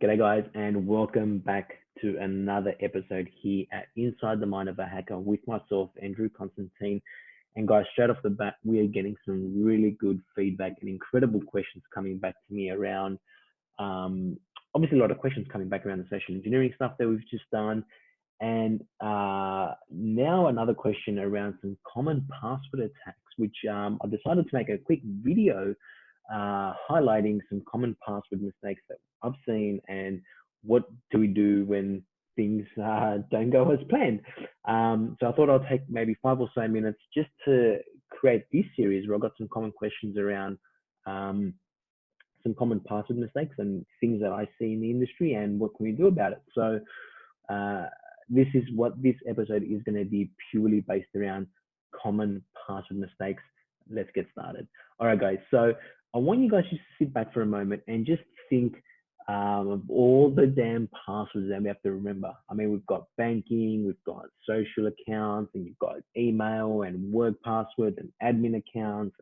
G'day guys, and welcome back to another episode here at Inside the Mind of a Hacker with myself, Andrew Constantine. And guys, straight off the bat, we are getting some really good feedback and incredible questions coming back to me around, um, obviously a lot of questions coming back around the social engineering stuff that we've just done. And now another question around some common password attacks, which I decided to make a quick video highlighting some common password mistakes that I've seen and what do we do when things don't go as planned. So I thought I'll take maybe 5 or so minutes just to create this series where I've got some common questions around um, some common password mistakes and things that I see in the industry and what can we do about it. So uh, this is what this episode is going to be purely based around common password mistakes. Let's get started. All right, guys. So I want you guys to sit back for a moment and just think of all the damn passwords that we have to remember. I mean, we've got banking, we've got social accounts, and you've got email and work passwords and admin accounts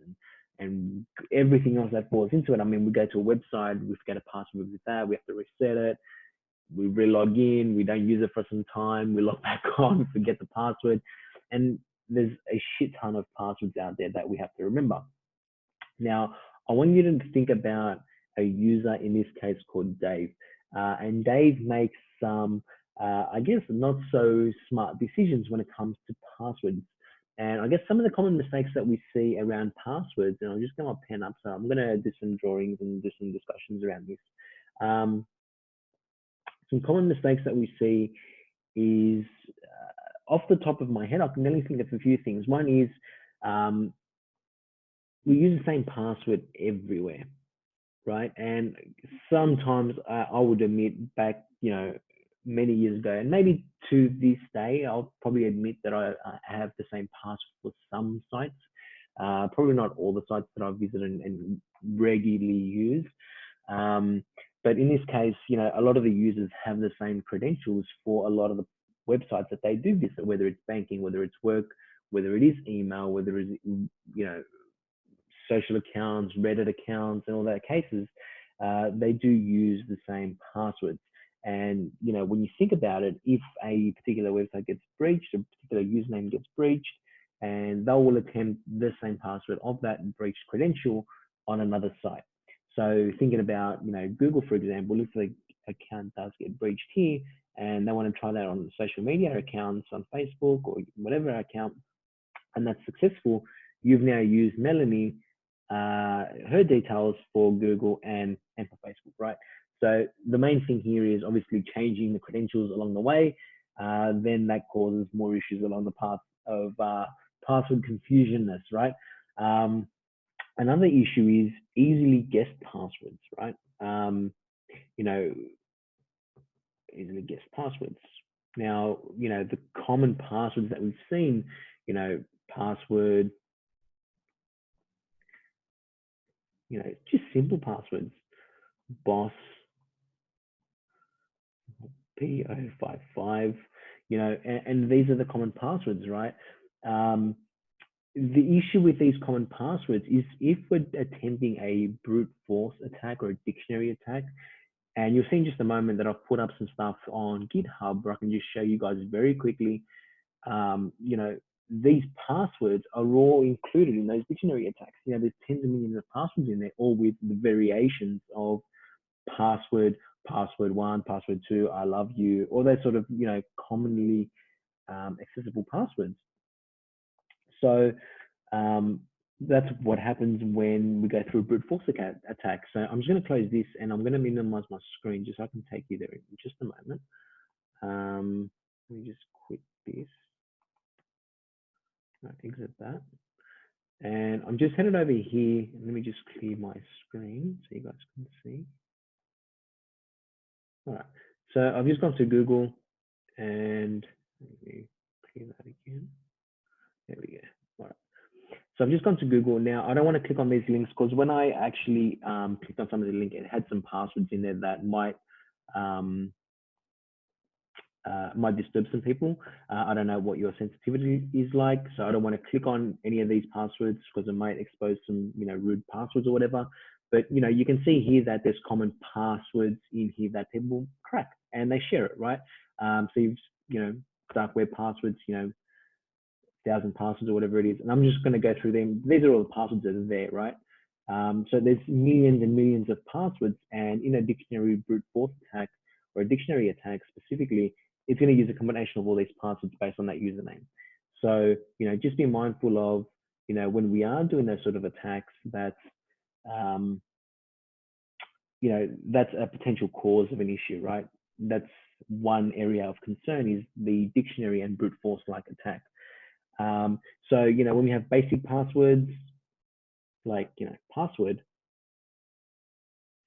and everything else that falls into it. I mean, we go to a website, we forget a password with that, we have to reset it, we re-log in, we don't use it for some time, we log back on, forget the password, and there's a shit ton of passwords out there that we have to remember. Now, I want you to think about a user in this case called Dave, and Dave makes some, I guess, not so smart decisions when it comes to passwords. And I guess some of the common mistakes that we see around passwords, and I'll just get my pen up, so I'm going to do some drawings and do some discussions around this. Um, some common mistakes that we see is off the top of my head, I can only think of a few things. One is um, we use the same password everywhere, right? And sometimes I would admit back, many years ago, and maybe to this day, I'll probably admit that I have the same password for some sites. Probably not all the sites that I visit and regularly use. Um, but in this case, a lot of the users have the same credentials for a lot of the websites that they do visit, whether it's banking, whether it's work, whether it is email, whether it's, social accounts, Reddit accounts, and all that cases, they do use the same passwords. And when you think about it, if a particular website gets breached, a particular username gets breached, and they will attempt the same password of that breached credential on another site. So thinking about Google, for example, if the account does get breached here, and they want to try that on social media accounts on Facebook or whatever account, and that's successful, you've now used Melanie, her details for Google and for Facebook, right? So the main thing here is obviously changing the credentials along the way. Then that causes more issues along the path of password confusionness, right? Um, Another issue is easily guessed passwords, right? You know, Easily guessed passwords. Now, the common passwords that we've seen, password, just simple passwords, boss, P055, and these are the common passwords, right? Um, the issue with these common passwords is if we're attempting a brute force attack or a dictionary attack, and you'll see in just a moment that I've put up some stuff on GitHub where I can just show you guys very quickly, these passwords are all included in those dictionary attacks. There's tens of millions of passwords in there, all with the variations of password, password one, password two, I love you, all those sort of, commonly accessible passwords. So um, that's what happens when we go through a brute force attack. So I'm just going to close this and I'm going to minimize my screen just so I can take you there in just a moment. Let me just quit this. Exit that. And I'm just headed over here. Let me just clear my screen so you guys can see. All right. So I've just gone to Google and let me clear that again. There we go. All right. So I've just gone to Google. Now, I don't want to click on these links because when I actually clicked on some of the link, it had some passwords in there that might disturb some people. I don't know what your sensitivity is like, so I don't want to click on any of these passwords because it might expose some, rude passwords or whatever. But you can see here that there's common passwords in here that people crack and they share it, right? So you've dark web passwords, 1,000 passwords or whatever it is, and I'm just going to go through them. These are all the passwords that are there, right? So there's millions and millions of passwords, and in a dictionary brute force attack or a dictionary attack specifically, it's going to use a combination of all these passwords based on that username. So just be mindful of when we are doing those sort of attacks, that's that's a potential cause of an issue, right? That's one area of concern, is the dictionary and brute force like attack. So when we have basic passwords like password,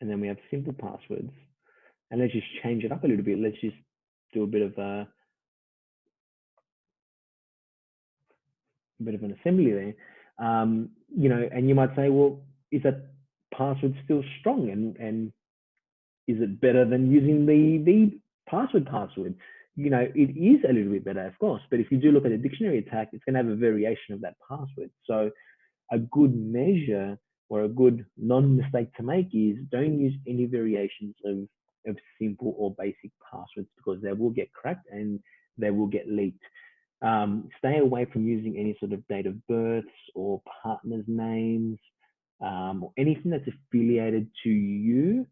and then we have simple passwords, and let's just change it up a little bit. Let's just do a bit of an assembly there. And you might say, well, is that password still strong, and is it better than using the password? It is a little bit better, of course, but if you do look at a dictionary attack, it's going to have a variation of that password. So a good measure or a good non-mistake to make is don't use any variations of simple or basic passwords, because they will get cracked and they will get leaked. Stay away from using any sort of date of births or partners' names, or anything that's affiliated to you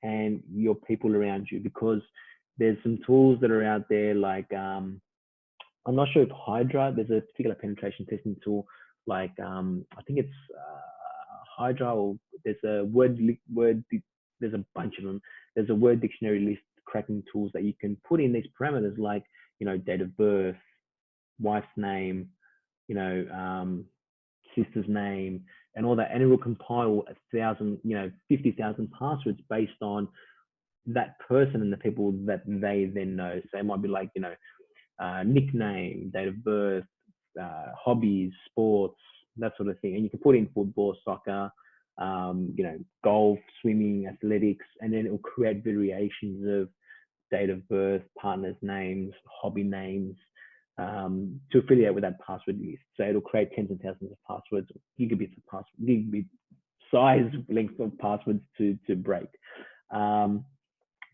and your people around you, because there's some tools that are out there like I'm not sure if Hydra, there's a particular penetration testing tool like I think it's Hydra, or there's a there's a bunch of them. There's a word dictionary list cracking tools that you can put in these parameters like date of birth, wife's name, sister's name, and all that, and it will compile 1,000, 50,000 passwords based on that person and the people that they then know. So it might be like nickname, date of birth, hobbies, sports, that sort of thing. And you can put in football, soccer, golf, swimming, athletics, and then it will create variations of date of birth, partners' names, hobby names, to affiliate with that password list. So it'll create tens of thousands of passwords, gigabit size length of passwords to break.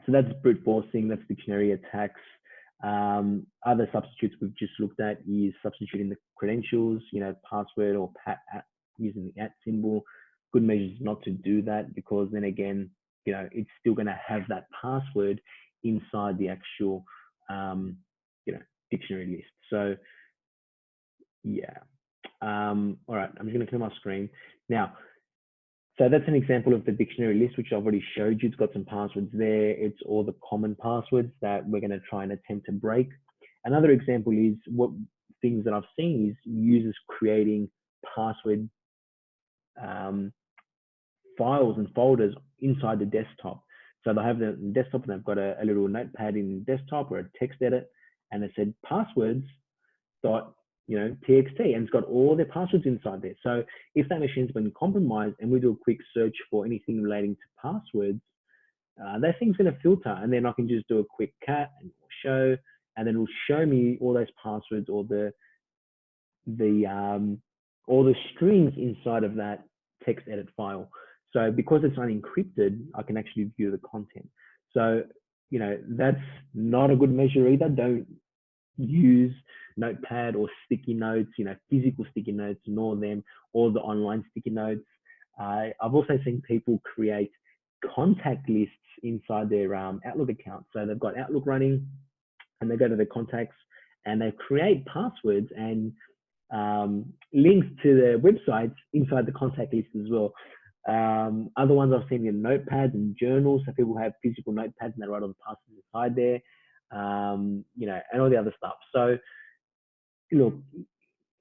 So that's brute forcing, that's dictionary attacks. Other substitutes we've just looked at is substituting the credentials, password or using the @ symbol. Good measures not to do that, because then again, it's still going to have that password inside the actual, dictionary list. So yeah. All right, I'm just going to clear my screen now. So that's an example of the dictionary list, which I've already showed you. It's got some passwords there. It's all the common passwords that we're going to try and attempt to break. Another example is what things that I've seen is users creating password files and folders inside the desktop. So they'll have the desktop and they've got a little notepad in the desktop or a text edit, and it said passwords dot txt, and it's got all their passwords inside there. So if that machine's been compromised and we do a quick search for anything relating to passwords, that thing's going to filter, and then I can just do a quick cat and show, and then it'll show me all those passwords or all the strings inside of that text edit file. So because it's unencrypted, I can actually view the content. So that's not a good measure either. Don't use Notepad or sticky notes, physical sticky notes, nor them, or the online sticky notes. I've also seen people create contact lists inside their Outlook account. So they've got Outlook running, and they go to their contacts, and they create passwords and links to their websites inside the contact list as well. Other ones I've seen in notepads and journals. So people have physical notepads and they write all the passwords inside there, and all the other stuff. So look,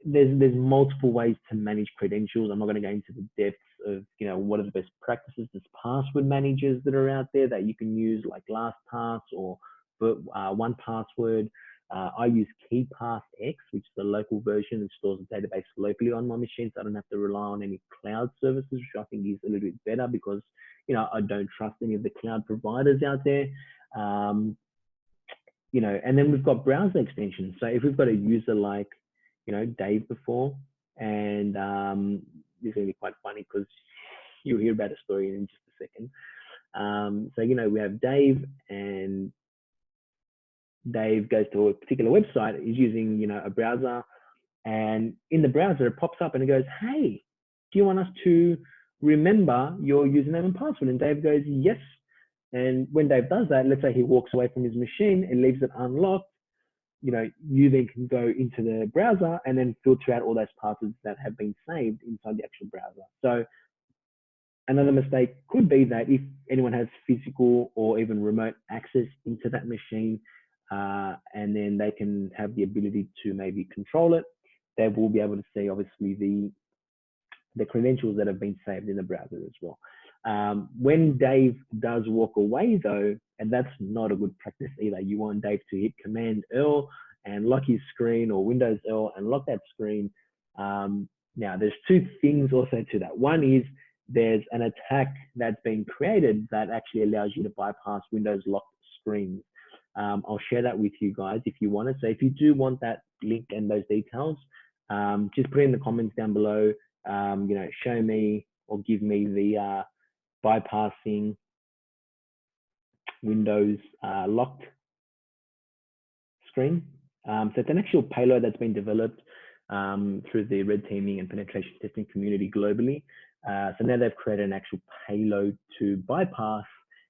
there's multiple ways to manage credentials. I'm not going to go into the depths of what are the best practices. There's password managers that are out there that you can use, like LastPass or 1Password. I use KeePass X, which is the local version that stores the database locally on my machine, so I don't have to rely on any cloud services, which I think is a little bit better, because I don't trust any of the cloud providers out there. And then we've got browser extensions. So if we've got a user like Dave before, and this is going to be quite funny because you'll hear about a story in just a second. So, you know, we have Dave, and Dave goes to a particular website. He's using, you know, a browser, and in the browser, it pops up and it goes, hey, do you want us to remember your username and password? And Dave goes, yes. And when Dave does that, let's say he walks away from his machine and leaves it unlocked, you know, you then can go into the browser and then filter out all those passwords that have been saved inside the actual browser. So another mistake could be that if anyone has physical or even remote access into that machine, and then they can have the ability to maybe control it, they will be able to see obviously the credentials that have been saved in the browser as well. When Dave does walk away though, and that's not a good practice either, you want Dave to hit Command L and lock his screen, or Windows L and lock that screen. Now there's two things also to that. One is there's an attack that's been created that actually allows you to bypass Windows locked screens. I'll share that with you guys if you want it. So if you do want that link and those details, just put it in the comments down below. You know, show me or give me the bypassing Windows locked screen. So it's an actual payload that's been developed through the red teaming and penetration testing community globally. So now they've created an actual payload to bypass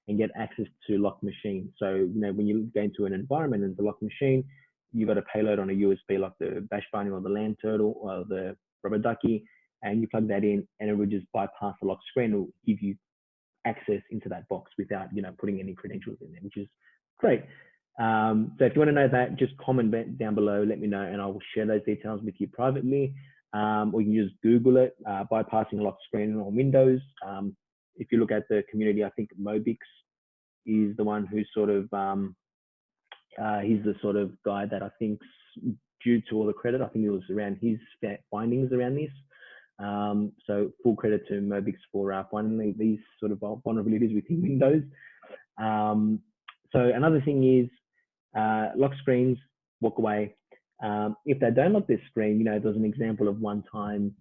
and get access to locked machines. So, you know, when you go into an environment and it's a locked machine, you've got a payload on a USB like the Bash Bunny or the Land Turtle or the Rubber Ducky, and you plug that in and it will just bypass the lock screen. It will give you access into that box without, you know, putting any credentials in there, which is great. So if you want to know that, just comment down below, let me know, and I will share those details with you privately. Or you can just Google it, bypassing lock screen on Windows. If you look at the community, I think Mobix is the one who sort of, he's the sort of guy that I think's due to all the credit. I think it was around his findings around this. So full credit to Mobix for finding these sort of vulnerabilities within Windows. So another thing is lock screens, walk away. If they don't lock their screen, you know, there's an example of one time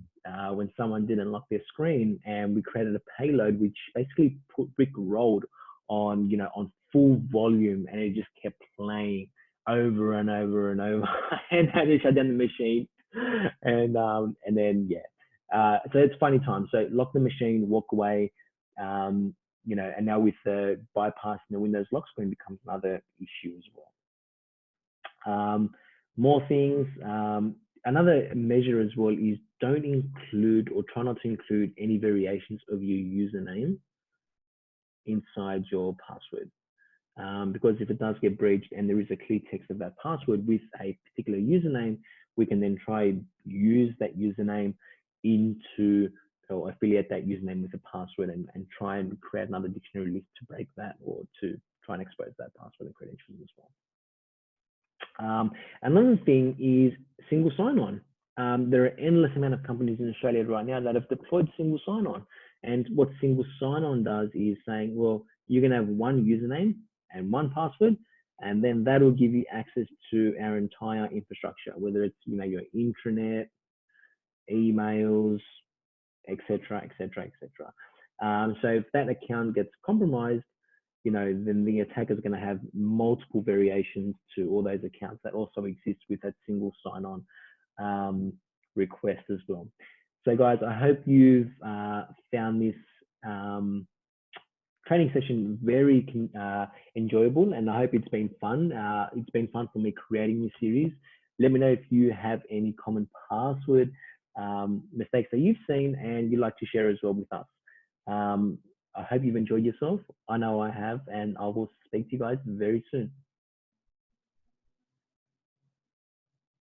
when someone didn't lock their screen, and we created a payload which basically put Rick rolled on, you know, on full volume, and it just kept playing over and over and over, and had to shut down the machine, and then yeah. So it's funny time. So lock the machine, walk away. You know, and now with the bypassing the Windows lock screen becomes another issue as well. More things. Another measure as well is don't include or try not to include any variations of your username inside your password. Because if it does get breached and there is a clear text of that password with a particular username, we can then try use that username into or affiliate that username with a password and try and create another dictionary list to break that or to try and expose that password and credentials as well. Another thing is single sign-on. There are endless amount of companies in Australia right now that have deployed single sign-on. And what single sign-on does is saying, well, you're going to have one username and one password, and then that will give you access to our entire infrastructure, whether it's, you know, your intranet, emails, etc., etc., etc. So if that account gets compromised, you know, then the attacker is going to have multiple variations to all those accounts that also exist with that single sign-on request as well. So guys, I hope you've found this training session very enjoyable, and I hope it's been fun. It's been fun for me creating this series. Let me know if you have any common password mistakes that you've seen and you'd like to share as well with us. I hope you've enjoyed yourself. I know I have, and I will speak to you guys very soon.